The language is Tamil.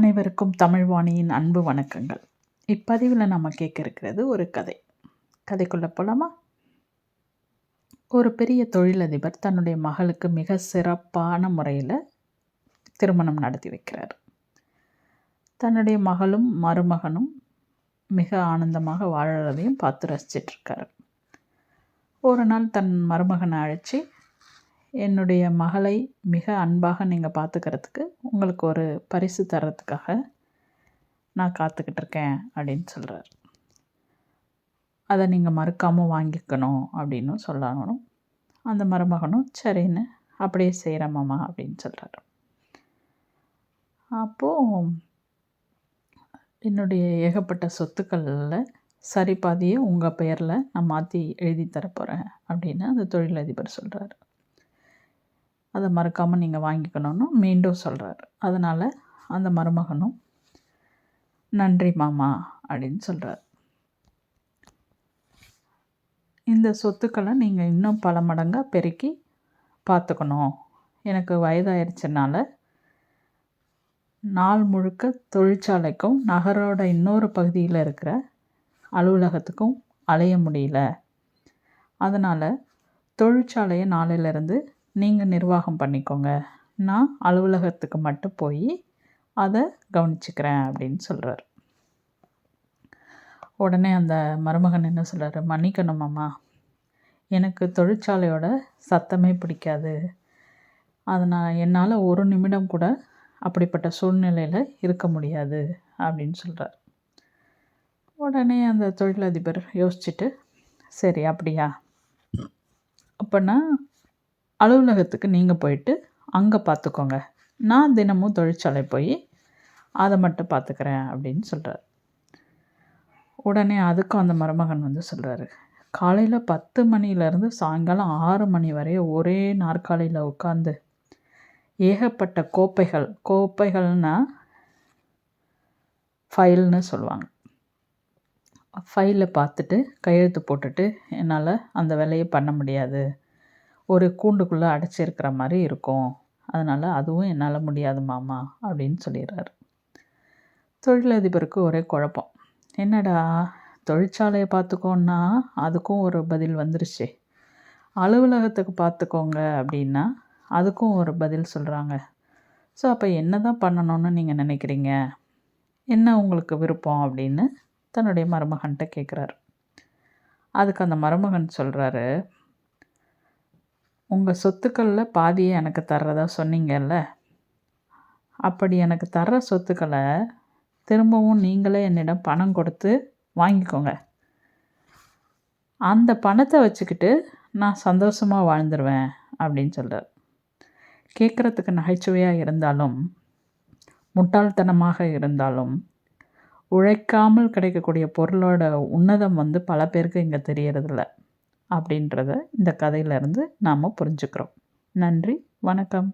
அனைவருக்கும் தமிழ்வாணியின் அன்பு வணக்கங்கள். இப்பதிவில் நம்ம கேட்க இருக்கிறது ஒரு கதை. கதைக்குள்ளே போகலாமா? ஒரு பெரிய தொழிலதிபர் தன்னுடைய மகளுக்கு மிக சிறப்பான முறையில் திருமணம் நடத்தி வைக்கிறார். தன்னுடைய மகளும் மருமகனும் மிக ஆனந்தமாக வாழறதையும் பார்த்து ரசிச்சிட்ருக்காரு. ஒரு நாள் தன் மருமகனை அழைச்சி, என்னுடைய மகளை மிக அன்பாக நீங்கள் பார்த்துக்கிறதுக்கு உங்களுக்கு ஒரு பரிசு தர்றதுக்காக நான் காத்துக்கிட்டு இருக்கேன் அப்படின்னு சொல்கிறார். அதை நீங்கள் மறுக்காமல் வாங்கிக்கணும் அப்படின்னு சொல்லணும். அந்த மருமகனும் சரின்னு அப்படியே செய்கிறேன் மாமா அப்படின்னு சொல்கிறார். அப்போது என்னுடைய ஏகப்பட்ட சொத்துக்களில் சரி பாதியை உங்கள் பெயரில் நான் மாற்றி எழுதி தரப்போகிறேன் அப்படின்னு அந்த தொழிலதிபர் சொல்கிறார். அதை மறக்காமல் நீங்கள் வாங்கிக்கணும்னு மீண்டும் சொல்கிறார். அதனால் அந்த மருமகனும் நன்றி மாமா அப்படின்னு சொல்கிறார். இந்த சொத்துக்களை நீங்கள் இன்னும் பல மடங்காக பெருக்கி பார்த்துக்கணும். எனக்கு வயதாயிருச்சனால நாள் முழுக்க தொழிற்சாலைக்கும் நகரோட இன்னொரு பகுதியில் இருக்கிற அலுவலகத்துக்கும் அலைய முடியல. அதனால் தொழிற்சாலையை நாளையிலேருந்து நீங்கள் நிர்வாகம் பண்ணிக்கோங்க, நான் அலுவலகத்துக்கு மட்டும் போய் அதை கவனிச்சுக்கிறேன் அப்படின்னு சொல்கிறார். உடனே அந்த மருமகன் என்ன சொல்கிறாரு, மன்னிக்கணும் அம்மா, எனக்கு தொழிற்சாலையோட சத்தமே பிடிக்காது. அதனால் என்னால் ஒரு நிமிடம் கூட அப்படிப்பட்ட சூழ்நிலையில் இருக்க முடியாது அப்படின்னு சொல்கிறார். உடனே அந்த தொழிலதிபர் யோசிச்சுட்டு, சரி அப்படியா, அப்போனா அலுவலகத்துக்கு நீங்கள் போயிட்டு அங்கே பார்த்துக்கோங்க, நான் தினமும் தொழிற்சாலை போய் அதை மட்டும் பார்த்துக்கிறேன் அப்படின்னு சொல்கிறார். உடனே அதுக்கும் அந்த மருமகன் சொல்கிறாரு, காலையில் 10 மணிலேருந்து சாயங்காலம் 6 மணி வரை ஒரே நாற்காலியில் உட்காந்து ஏகப்பட்ட கோப்பைகள்னால் ஃபைல்னு சொல்லுவாங்க, ஃபைலை பார்த்துட்டு கையெழுத்து போட்டுட்டு என்னால் அந்த வேலையை பண்ண முடியாது, ஒரு கூண்டுக்குள்ளே அடைச்சிருக்கிற மாதிரி இருக்கும், அதனால் அதுவும் என்னால் முடியாது மாமா அப்படின்னு சொல்லிடுறாரு. தொழிலதிபருக்கு ஒரே குழப்பம். என்னடா, தொழிற்சாலையை பார்த்துக்கோன்னா அதுக்கும் ஒரு பதில் வந்துருச்சு, அலுவலகத்துக்கு பார்த்துக்கோங்க அப்படின்னா அதுக்கும் ஒரு பதில் சொல்கிறாங்க. ஸோ அப்போ என்ன தான் பண்ணணும்னு நீங்கள் நினைக்கிறீங்க, என்ன உங்களுக்கு விருப்பம் அப்படின்னு தன்னுடைய மருமகன்கிட்ட கேட்குறாரு. அதுக்கு அந்த மருமகன் சொல்கிறாரு, உங்கள் சொத்துக்களில் பாதியை எனக்கு தர்றதா சொன்னீங்கல்ல, அப்படி எனக்கு தர்ற சொத்துக்களை திரும்பவும் நீங்களே என்னிடம் பணம் கொடுத்து வாங்கிக்கோங்க, அந்த பணத்தை வச்சுக்கிட்டு நான் சந்தோஷமாக வாழ்ந்துருவேன் அப்படின்னு சொல்கிறார். கேட்குறதுக்கு நகைச்சுவையாக இருந்தாலும் முட்டாள்தனமாக இருந்தாலும் உழைக்காமல் கிடைக்கக்கூடிய பொருளோட உன்னதம் பல பேருக்கு இங்கே தெரியறதில்ல அப்படின்றத இந்த கதையிலேருந்து நாம் புரிஞ்சுக்கிறோம். நன்றி, வணக்கம்.